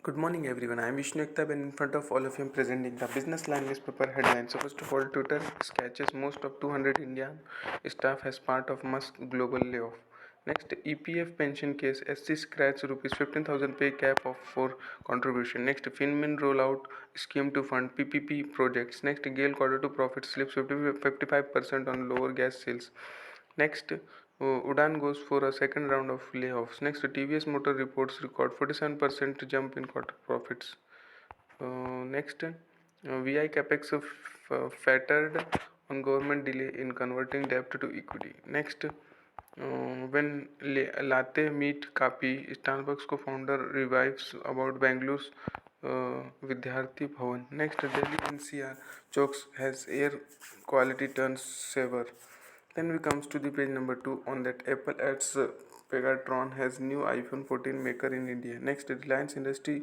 Good morning, everyone. I am Vishnu Ektab, and in front of all of you, I am presenting the business line newspaper headlines. So, first of all, Twitter sketches most of 200 Indian staff as part of Musk global layoff. Next, EPF pension case, SC scratch rupees 15,000 pay cap of for contribution. Next, Finmin rollout scheme to fund PPP projects. Next, GAIL quarter two profit slips 55% on lower gas sales. Next, Udan goes for a second round of layoffs. Next, TVS Motor reports record 47% jump in quarter profits. Next, VI capex fattered on government delay in converting debt to equity. Next, when Latte meet Kapi, Starbucks co-founder revives about Bangalore's Vidyarthi Bhavan. Next, Delhi NCR chokes has air quality turns severe. Then we comes to the page number 2 on that Apple adds Pegatron has new iPhone 14 maker in India. Next, Reliance Industry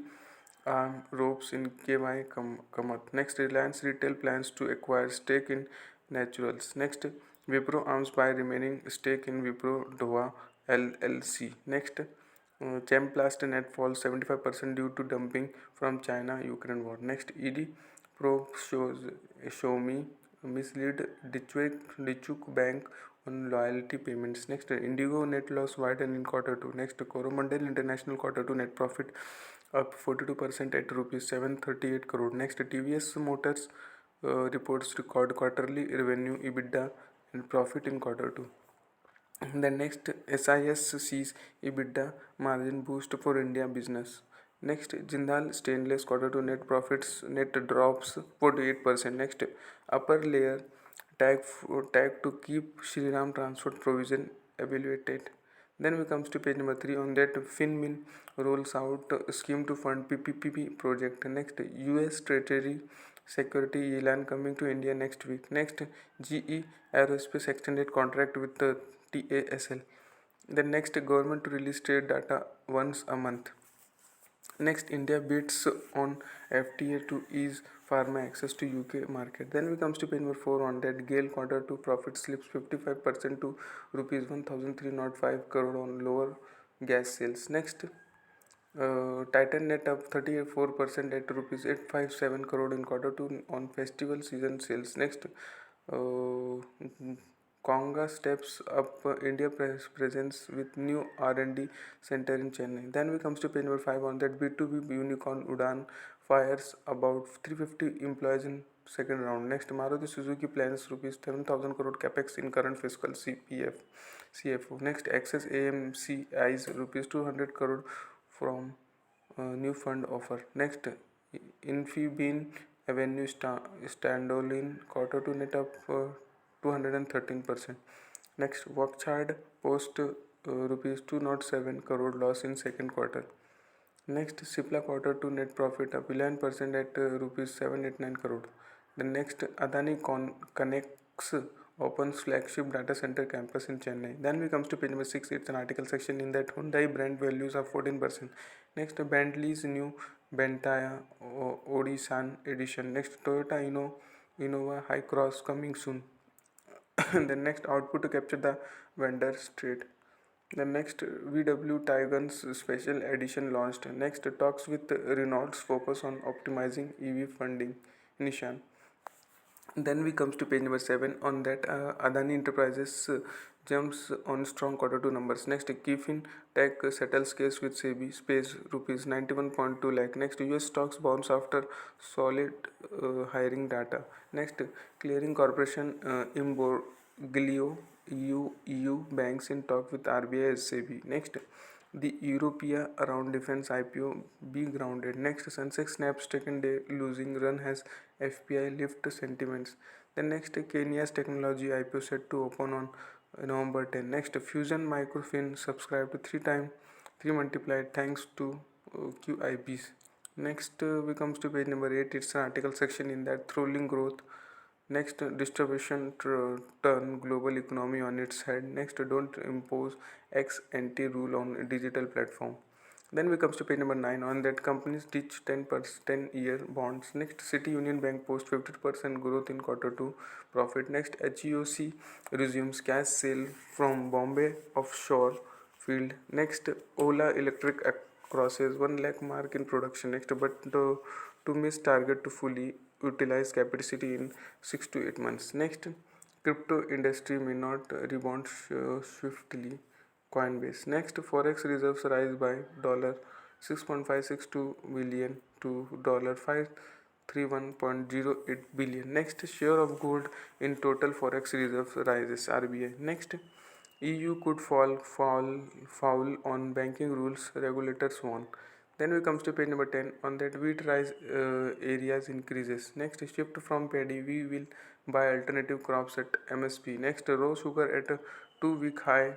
ropes in KY Kamath. Next, Reliance Retail plans to acquire stake in Naturals. Next, Wipro arms by remaining stake in Wipro Doha LLC. Next, Chemplast net falls 75% due to dumping from China-Ukraine war. Next, ED probe shows Xiaomi mislead Dichuk Bank on loyalty payments. Next, Indigo net loss widen in quarter 2. Next, Coromandel International quarter 2 net profit up 42% at rupees 738 crore. Next, TVS Motors reports record quarterly revenue, EBITDA, and profit in quarter 2. The next, SIS sees EBITDA margin boost for India business. Next, Jindal Stainless quarter 2 net profits net drops 48%. Next, upper layer tag to keep Shriram transport provision evaluated. Then we comes to page number 3 on that FinMin rolls out scheme to fund PPP project. Next, US Treasury Security Elan coming to India next week. Next, GE Aerospace extended contract with the TASL. The next, government to release trade data once a month. Next, India bids on FTA to ease pharma access to UK market. Then we comes to page number 4 on that GAIL quarter 2 profit slips 55% to rupees 1,305 crore on lower gas sales. Next, Titan net up 34% at rupees 857 crore in quarter 2 on festival season sales. Next, Konga steps up India presence with new R&D center in Chennai. Then we comes to page number 5 on that B2B unicorn Udan fires about 350 employees in second round. Next, Maruti Suzuki plans rupees 7,000 crore capex in current fiscal CFO. Next, Access AMC eyes rupees 200 crore from new fund offer. Next, Infibeam Avenue standalone quarter 2 net up 213%. Next, Workchard post rupees 207 crore loss in second quarter. Next, Cipla quarter 2 net profit up 11% at rupees 789 crore. The next, Adani connects opens flagship data center campus in Chennai. Then we comes to page number 6. It's an article section in that Hyundai brand values are 14%. Next, Bentley's new Bentaya Odisan edition. Next, Toyota Innova High Cross coming soon. The next, output to capture the vendor trade. The next, VW Tiguan's special edition launched. Next, talks with Renault's focus on optimizing EV funding. Nishan. Then we comes to page number 7 on that Adani Enterprises jumps on strong quarter 2 numbers. Next, Kifin Tech settles case with SEBI, pays rupees 91.2 lakh. Next, US stocks bounce after solid hiring data. Next, Clearing Corporation Imbroglio EU banks in talk with RBI SEBI. Next, the Europea around defense IPO be grounded. Next, Sensex snaps second day losing run has FPI lift sentiments. The next, Kenya's technology IPO set to open on November 10. Next, Fusion Microfin subscribed 3 multiplied thanks to QIBs. Next, we comes to page number 8. It's an article section in that thrilling growth. Next, distribution turn global economy on its head. Next, don't impose ex ante rule on digital platform. Then we comes to page number 9 on that companies ditch 10-year bonds. Next, City Union Bank post 50% growth in quarter 2 profit. Next, HEOC resumes cash sale from Bombay offshore field. Next, Ola Electric crosses 1 lakh mark in production. Next, but to miss target to fully utilize capacity in 6 to 8 months. Next, crypto industry may not rebound swiftly. Coinbase. Next, forex reserves rise by $6.562 billion to $531.08 billion. Next, share of gold in total forex reserves rises. RBI. Next, EU could foul on banking rules, regulators warn. Then we comes to page number 10. On that, wheat rice areas increases. Next, shift from paddy, we will buy alternative crops at MSP. Next, raw sugar at a 2-week high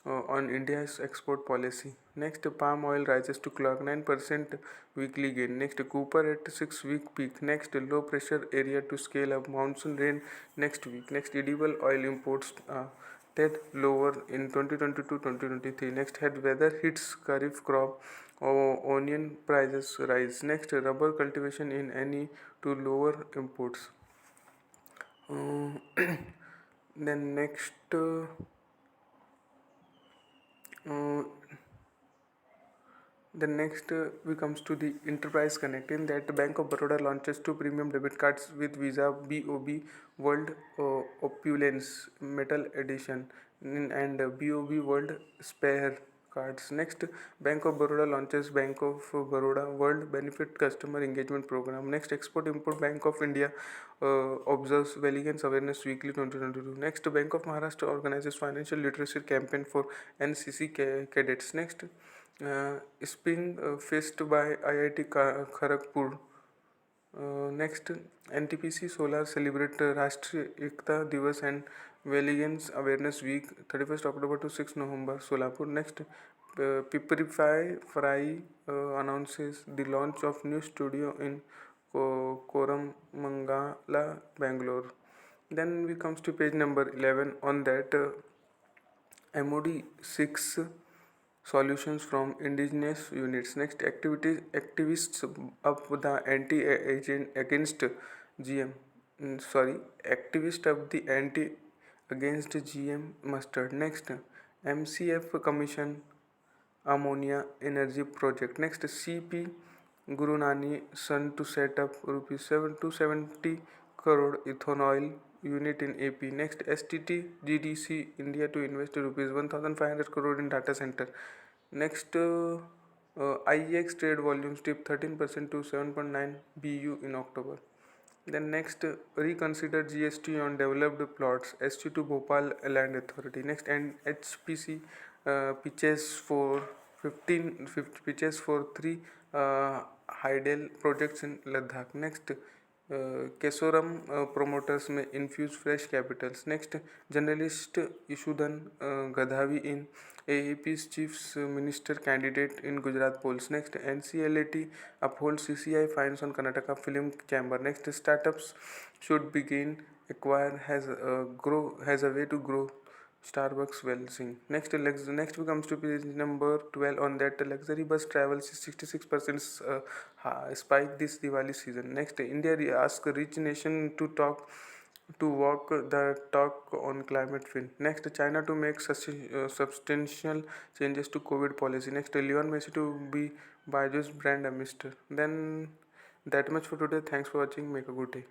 on India's export policy. Next, palm oil rises to clock 9% weekly gain. Next, Cooper at 6-week peak. Next, low pressure area to scale up monsoon rain next week. Next, edible oil imports that lower in 2022-2023. Next, head weather hits kharif crop. Onion prices rise. Next, rubber cultivation in any to lower imports. Then next. Uh, Then next we comes to the Enterprise Connect. In that, Bank of Baroda launches 2 premium debit cards with Visa BOB World Opulence Metal Edition and BOB World Spare cards. Next, Bank of Baroda launches Bank of Baroda World Benefit Customer Engagement Program. Next, Export Import Bank of India observes Valiance Awareness Weekly 2022. Next, Bank of Maharashtra organizes financial literacy campaign for NCC cadets. Next, Spring Fest by IIT Kharagpur. Next, NTPC Solar celebrate Rashtriya Ekta Divas and Valiance Awareness Week 31st October to 6 November Solapur. Next, Piprify Fry announces the launch of new studio in Koramangala, Bangalore. Then we comes to page number 11. On that, MOD 6 solutions from indigenous units. Next, activists up the anti-agent against GM. Activist of the anti against GM mustard. Next, MCF Commission ammonia energy project. Next, CP Guru Nani Sun to set up rupees 270 crore ethanol unit in AP. Next, STT GDC India to invest rupees 1500 crore in data center. Next, IEX trade volumes dip 13% to 7.9 BU in October. Then next, reconsider GST on developed plots. ST to Bhopal Land Authority. Next, and HPC pitches for 50 pitches for 3 Hydel projects in Ladakh. Next, Kesoram promoters may infuse fresh capitals. Next, journalist Ishudan Gadhavi in AAP's chief minister candidate in Gujarat polls. Next, NCLAT upholds CCI fines on Karnataka Film Chamber. Next, startups should begin acquire has a way to grow Starbucks Welsing. Next we comes to page number 12. On that, luxury bus travels 66% spike this Diwali season. Next, India asks rich nation to walk the talk on climate fin. Next, China to make substantial changes to COVID policy. Next, Leon Messi to be Baiju's brand ambassador. Then that much for today. Thanks for watching. Make a good day.